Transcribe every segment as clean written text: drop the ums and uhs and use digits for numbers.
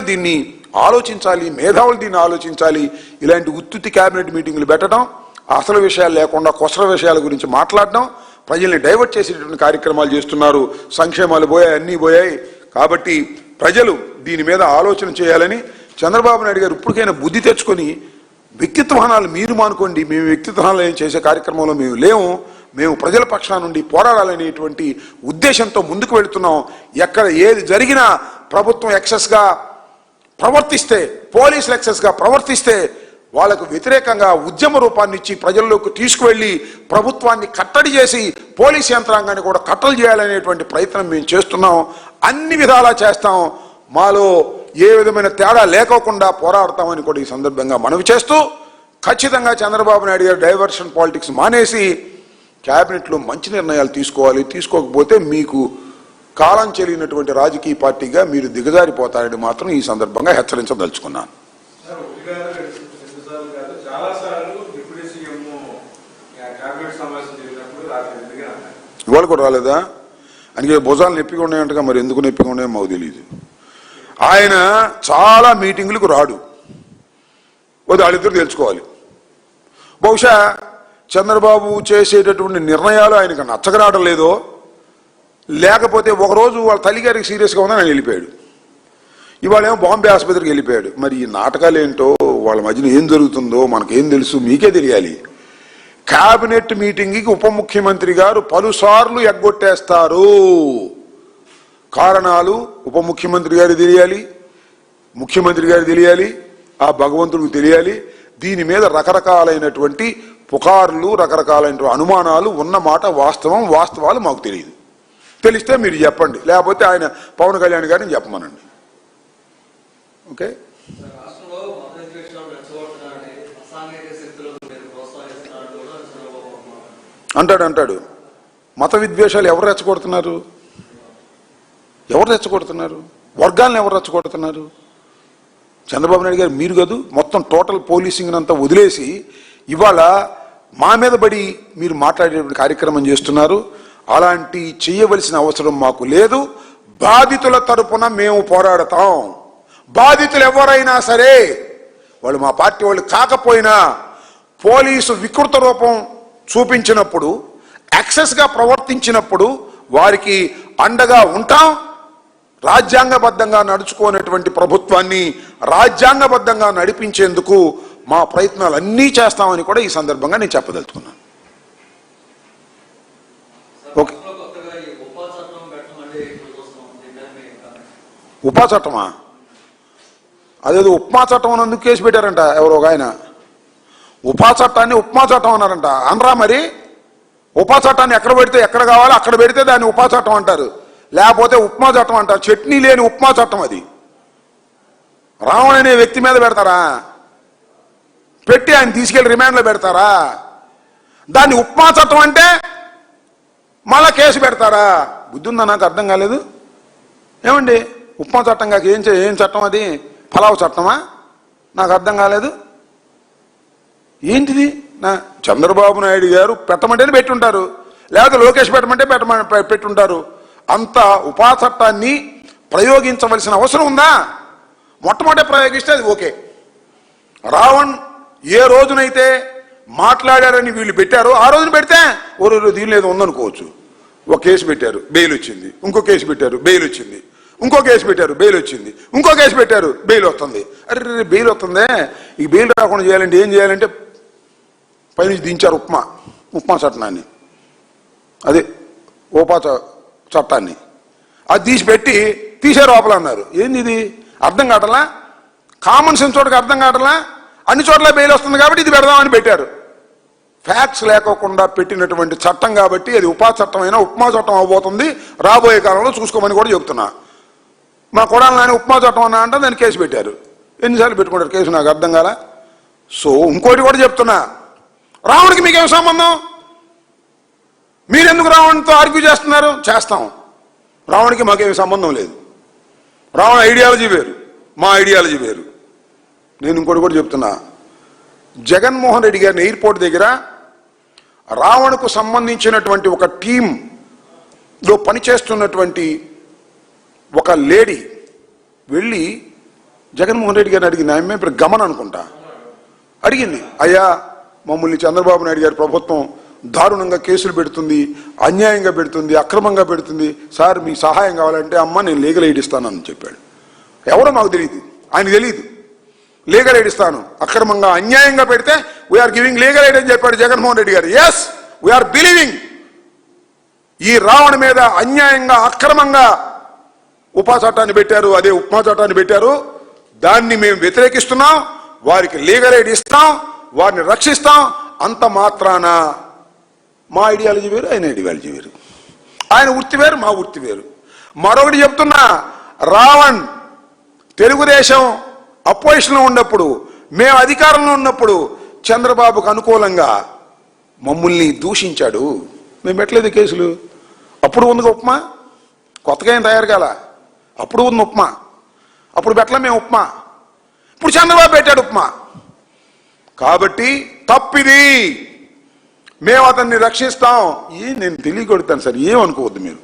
దీన్ని ఆలోచించాలి, మేధావులు దీన్ని ఆలోచించాలి. ఇలాంటి ఉత్తుత్తి క్యాబినెట్ మీటింగులు పెట్టడం, అసలు విషయాలు లేకుండా కొసర విషయాల గురించి మాట్లాడడం, ప్రజల్ని డైవర్ట్ చేసేటువంటి కార్యక్రమాలు చేస్తున్నారు. సంక్షేమాలు పోయాయి, అన్నీ పోయాయి. కాబట్టి ప్రజలు దీని మీద ఆలోచన చేయాలని చంద్రబాబు నాయుడు గారు ఇప్పటికైనా బుద్ధి తెచ్చుకొని వ్యక్తిత్వహనాలు మీరు మానుకోండి. మేము వ్యక్తిత్వహనాలు చేసే కార్యక్రమంలో మేము లేము. మేము ప్రజల పక్షాన నుండి పోరాడాలనేటువంటి ఉద్దేశంతో ముందుకు వెళుతున్నాం. ఎక్కడ ఏది జరిగినా ప్రభుత్వం ఎక్సెస్గా ప్రవర్తిస్తే, పోలీసులు ఎక్సెస్గా ప్రవర్తిస్తే వాళ్లకు వ్యతిరేకంగా ఉద్యమ రూపాన్ని ఇచ్చి ప్రజల్లోకి తీసుకువెళ్ళి ప్రభుత్వాన్ని కట్టడి చేసి పోలీసు యంత్రాంగాన్ని కూడా కట్టలు చేయాలనేటువంటి ప్రయత్నం మేము చేస్తున్నాం. అన్ని విధాలా చేస్తాం. మాలో ఏ విధమైన తేడా లేకోకుండా పోరాడతామని కూడా ఈ సందర్భంగా మనవి చేస్తూ, ఖచ్చితంగా చంద్రబాబు నాయుడు గారు డైవర్షన్ పాలిటిక్స్ మానేసి క్యాబినెట్లో మంచి నిర్ణయాలు తీసుకోవాలి. తీసుకోకపోతే మీకు కాలం చెల్లినటువంటి రాజకీయ పార్టీగా మీరు దిగజారిపోతారని మాత్రం ఈ సందర్భంగా హెచ్చరించదలుచుకున్నాను. ఇవాళ కూడా రాలేదా? అందుకే భుజాలు నొప్పిగా ఉన్నాయంటగా, మరి ఎందుకు నొప్పిగా ఉన్నాయో మాకు తెలియదు. ఆయన చాలా మీటింగులకు రాడు, వాళ్ళిద్దరు తెలుసుకోవాలి. బహుశా చంద్రబాబు చేసేటటువంటి నిర్ణయాలు ఆయనకు నచ్చకరావడం లేదో, లేకపోతే ఒకరోజు వాళ్ళ తల్లిగారికి సీరియస్గా ఉందని ఆయన వెళ్ళిపోయాడు. ఇవాళేమో బాంబే ఆసుపత్రికి వెళ్ళిపోయాడు. మరి ఈ నాటకాలు ఏంటో, వాళ్ళ మధ్యన ఏం జరుగుతుందో మనకేం తెలుసు, మీకే తెలియాలి. క్యాబినెట్ మీటింగ్కి ఉప ముఖ్యమంత్రి గారు పలుసార్లు ఎగ్గొట్టేస్తారు. కారణాలు ఉప ముఖ్యమంత్రి గారికి తెలియాలి, ముఖ్యమంత్రి గారికి తెలియాలి, ఆ భగవంతుడికి తెలియాలి. దీని మీద రకరకాలైనటువంటి పుకార్లు, రకరకాలైన అనుమానాలు ఉన్నమాట వాస్తవం. వాస్తవాలు మాకు తెలియదు. తెలిస్తే మీరు చెప్పండి, లేకపోతే ఆయన పవన్ కళ్యాణ్ గారిని చెప్పమనండి. ఓకే, అంటాడు. మత విద్వేషాలు ఎవరు రెచ్చగొడుతున్నారు? ఎవరు రెచ్చగొడుతున్నారు? వర్గాలను ఎవరు రెచ్చగొడుతున్నారు? చంద్రబాబు నాయుడు గారు మీరు కాదు, మొత్తం టోటల్ పోలీసింగ్ అంతా వదిలేసి ఇవాళ మా మీద పడి మీరు మాట్లాడేటువంటి కార్యక్రమం చేస్తున్నారు. అలాంటి చేయవలసిన అవసరం మాకు లేదు. బాధితుల తరపున మేము పోరాడతాం. బాధితులు ఎవరైనా సరే, వాళ్ళు మా పార్టీ వాళ్ళు కాకపోయినా, పోలీసు వికృత రూపం చూపించినప్పుడు, యాక్సెస్గా ప్రవర్తించినప్పుడు వారికి అండగా ఉంటాం. రాజ్యాంగబద్ధంగా నడుచుకునేటువంటి ప్రభుత్వాన్ని రాజ్యాంగబద్ధంగా నడిపించేందుకు మా ప్రయత్నాలు అన్నీ చేస్తామని కూడా ఈ సందర్భంగా నేను చెప్పదలుచుకున్నాను. ఓకే, ఉపా చట్టమా? అదేదో ఉప్మా చట్టం అన్నందుకు కేసు పెట్టారంట ఎవరో ఒక ఆయన. ఉపా చట్టాన్ని ఉప్మా చట్టం అన్నారంట. అనరా మరి? ఉపా చట్టాన్ని ఎక్కడ పెడితే, ఎక్కడ కావాలో అక్కడ పెడితే దాన్ని ఉపా చట్టం అంటారు, లేకపోతే ఉప్మా చట్టం అంటారు. చట్నీ లేని ఉప్మా చట్టం అది. రావణ్ అనే వ్యక్తి మీద పెడతారా? పెట్టి ఆయన తీసుకెళ్లి రిమాండ్లో పెడతారా? దాన్ని ఉప్మా చట్టం అంటే మళ్ళా కేసు పెడతారా? బుద్ధి ఉందా? నాకు అర్థం కాలేదు. ఏమండి ఉప్మా చట్టం కాక ఏం చట్టం అది? పలావ్ చట్టమా? నాకు అర్థం కాలేదు. ఏంటిది? చంద్రబాబు నాయుడు గారు పెట్టమంటేనే పెట్టుంటారు, లేకపోతే లోకేష్ పెట్టమంటే పెట్టుంటారు. అంత ఉపా చట్టాన్ని ప్రయోగించవలసిన అవసరం ఉందా? మొట్టమొదటి ప్రయోగిస్తే అది ఓకే. రావణ్ ఏ రోజునైతే మాట్లాడారని వీళ్ళు పెట్టారో ఆ రోజున పెడితే దీనిలో ఏదో ఉందనుకోవచ్చు. ఒక కేసు పెట్టారు, బెయిల్ వచ్చింది. ఇంకో కేసు పెట్టారు, బెయిల్ వచ్చింది. ఇంకో కేసు పెట్టారు, బెయిల్ వచ్చింది. ఇంకో కేసు పెట్టారు, బెయిల్ వస్తుంది. అరే బెయిల్ వస్తుందే, ఈ బెయిల్ రాకుండా చేయాలంటే ఏం చేయాలంటే పైనుంచి దించారు ఉప్మా చట్టాన్ని, అదే ఉపా చట్టాన్ని. అది తీసారు లోపల అన్నారు. ఏంది ఇది? అర్థం కావట్లా. కామన్ సెన్స్ చోటకి అర్థం కావట్లా. అన్ని చోట్ల బెయిల్ వస్తుంది కాబట్టి ఇది పెడదామని పెట్టారు. ఫ్యాక్ట్స్ లేకోకుండా పెట్టినటువంటి చట్టం కాబట్టి అది ఉపా చట్టం అయినా ఉప్మా చట్టం అవబోతుంది రాబోయే కాలంలో, చూసుకోమని కూడా చెప్తున్నా. మా కొడాలి నాయన ఉప్మా చట్టం అన్నా అంటే దాన్ని కేసు పెట్టారు. ఎన్నిసార్లు పెట్టుకుంటారు కేసు? నాకు అర్థం కాల. సో ఇంకోటి కూడా చెప్తున్నా, రావణ్కి మీకేం సంబంధం? మీరెందుకు రావణ్తో ఆర్గ్యూ చేస్తున్నారు? చేస్తాం. రావణ్కి మాకేమి సంబంధం లేదు. రావణ ఐడియాలజీ వేరు, మా ఐడియాలజీ వేరు. నేను ఇంకోటి కూడా చెప్తున్నా, జగన్మోహన్ రెడ్డి గారిని ఎయిర్పోర్ట్ దగ్గర రావణ్కు సంబంధించినటువంటి ఒక టీంలో పనిచేస్తున్నటువంటి ఒక లేడీ వెళ్ళి జగన్మోహన్ రెడ్డి గారిని అడిగింది, ఆమె ఇప్పుడు గమన అనుకుంటా అడిగింది, అయ్యా మమ్మల్ని చంద్రబాబు నాయుడు గారి ప్రభుత్వం దారుణంగా కేసులు పెడుతుంది, అన్యాయంగా పెడుతుంది, అక్రమంగా పెడుతుంది, సార్ మీ సహాయం కావాలంటే అమ్మ నేను లీగల్ ఎయిడ్ ఇస్తానని చెప్పాడు. ఎవరో మాకు తెలియదు, ఆయన తెలియదు. లీగల్ ఎయిడ్ ఇస్తాను, అక్రమంగా అన్యాయంగా పెడితే వీఆర్ గివింగ్ లీగల్ ఎయిడ్ అని చెప్పాడు జగన్మోహన్ రెడ్డి గారు. Yes, we are believing. ఈ రావణ మీద అన్యాయంగా అక్రమంగా ఉపా చట్టాన్ని పెట్టారు, అదే ఉప్మా చట్టాన్ని పెట్టారు, దాన్ని మేము వ్యతిరేకిస్తున్నాం, వారికి లీగల్ ఎయిడ్ ఇస్తాం, వారిని రక్షిస్తాం. అంత మాత్రాన మా ఐడియాలజీ వేరు, ఆయన ఐడియాలజీ వేరు, ఆయన వృత్తి వేరు, మా వృత్తి వేరు. మరొకటి చెప్తున్నా, రావణ్ తెలుగుదేశం అపోజిషన్లో ఉన్నప్పుడు, మేము అధికారంలో ఉన్నప్పుడు చంద్రబాబుకు అనుకూలంగా మమ్మల్ని దూషించాడు, మేము పెట్టలేదు కేసులు. అప్పుడు ఉంది ఉప్మా, కొత్తగా ఏం తయారు కాల, అప్పుడు ఉంది ఉప్మా, అప్పుడు పెట్టలే మేము ఉప్మా, ఇప్పుడు చంద్రబాబు పెట్టాడు ఉప్మా. కాబట్టి తప్పిది, మేము అతన్ని రక్షిస్తాం. నేను తెలియకొడతాను సార్, ఏమనుకోవద్దు మీరు.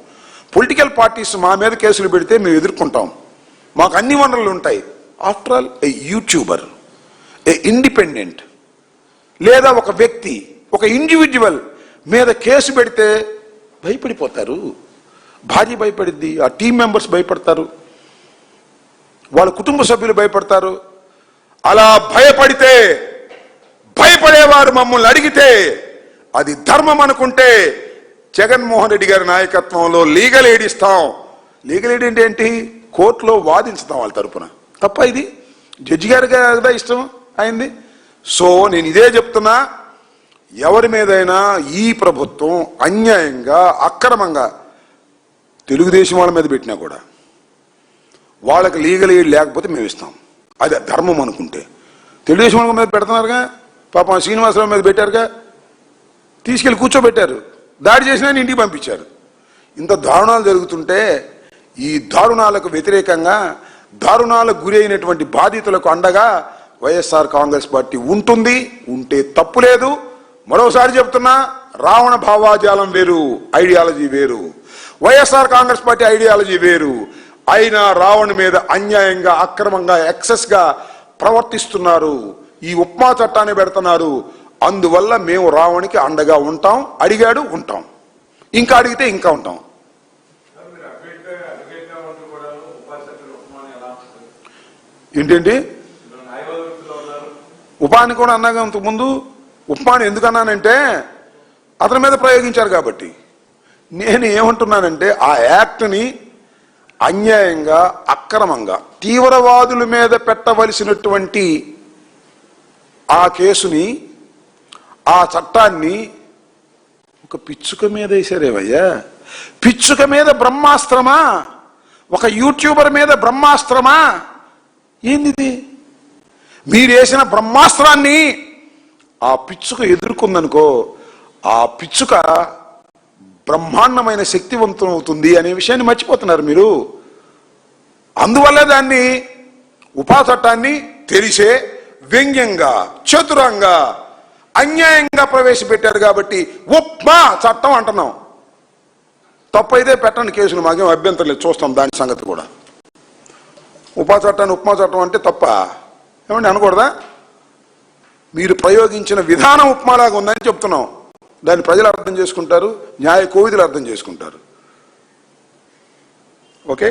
పొలిటికల్ పార్టీస్ మా మీద కేసులు పెడితే మేము ఎదుర్కొంటాం, మాకు అన్ని వనరులు ఉంటాయి. After all A YouTuber, a independent, లేదా ఒక వ్యక్తి, ఒక ఇండివిజువల్ మీద కేసు పెడితే భయపడిపోతారు. భార్య భయపడిద్ది, ఆ టీం మెంబర్స్ భయపడతారు, వాళ్ళ కుటుంబ సభ్యులు భయపడతారు. అలా భయపడేవారు మమ్మల్ని అడిగితే అది ధర్మం అనుకుంటే జగన్మోహన్ రెడ్డి గారి నాయకత్వంలో లీగల్ ఎయిడ్ ఇస్తాం. లీగల్ ఎయిడ్ ఏంటి? కోర్టులో వాదించుతాం వాళ్ళ తరపున. తప్ప ఇది జడ్జి గారికి కదా ఇష్టం అయింది. సో నేను ఇదే చెప్తున్నా, ఎవరి మీదైనా ఈ ప్రభుత్వం అన్యాయంగా అక్రమంగా తెలుగుదేశం వాళ్ళ మీద పెట్టినా కూడా వాళ్ళకి లీగల్ ఎయిడ్ లేకపోతే మేము ఇస్తాం, అది ధర్మం అనుకుంటే. తెలుగుదేశం వాళ్ళ మీద పెడుతున్నారుగా, పాపం శ్రీనివాసరావు మీద పెట్టారుగా, తీసుకెళ్లి కూర్చోబెట్టారు, దాడి చేసినా ఇంటికి పంపించారు. ఇంత దారుణాలు జరుగుతుంటే ఈ దారుణాలకు వ్యతిరేకంగా, దారుణాలకు గురి అయినటువంటి బాధితులకు అండగా వైఎస్ఆర్ కాంగ్రెస్ పార్టీ ఉంటుంది, ఉంటే తప్పులేదు. మరోసారి చెప్తున్నా, రావణ భావాజాలం వేరు, ఐడియాలజీ వేరు. వైఎస్ఆర్ కాంగ్రెస్ పార్టీ ఐడియాలజీ వేరు. అయినా రావణ మీద అన్యాయంగా అక్రమంగా ఎక్సెస్ గా ప్రవర్తిస్తున్నారు, ఈ ఉప్మా చట్టాన్ని పెడుతున్నారు. అందువల్ల మేము రావణికి అండగా ఉంటాం. అడిగాడు, ఉంటాం, ఇంకా అడిగితే ఇంకా ఉంటాం. ఏంటండి ఉపాని కూడా అన్నాగా ఇంతకుముందు. ఉప్మాని ఎందుకు అన్నానంటే అతని మీద ప్రయోగించారు కాబట్టి. నేను ఏమంటున్నానంటే ఆ యాక్ట్ని అన్యాయంగా అక్రమంగా తీవ్రవాదుల మీద పెట్టవలసినటువంటి ఆ కేసుని, ఆ చట్టాన్ని ఒక పిచ్చుక మీద వేశారేవయ్యా. పిచ్చుక మీద బ్రహ్మాస్త్రమా? ఒక యూట్యూబర్ మీద బ్రహ్మాస్త్రమా? ఏంది? మీరు వేసిన బ్రహ్మాస్త్రాన్ని ఆ పిచ్చుక ఎదుర్కొందనుకో, ఆ పిచ్చుక బ్రహ్మాండమైన శక్తివంతం అవుతుంది అనే విషయాన్ని మర్చిపోతున్నారు మీరు. అందువల్ల దాన్ని ఉపా చట్టాన్ని తెలిసే వ్యంగ్యంగా, చతురంగా, అన్యాయంగా ప్రవేశపెట్టారు కాబట్టి ఉప్మా చట్టం అంటున్నాం. తప్పైతే పెట్టండి కేసులు, మాకేం అభ్యంతరం లేదు, చూస్తాం దాని సంగతి కూడా. ఉపా చట్టాన్ని ఉప్మా చట్టం అంటే తప్ప ఏమండి అనకూడదా? మీరు ప్రయోగించిన విధానం ఉప్మాలాగా ఉందని చెప్తున్నాం. దాన్ని ప్రజలు అర్థం చేసుకుంటారు, న్యాయ కోవిదులు అర్థం చేసుకుంటారు. ఓకే.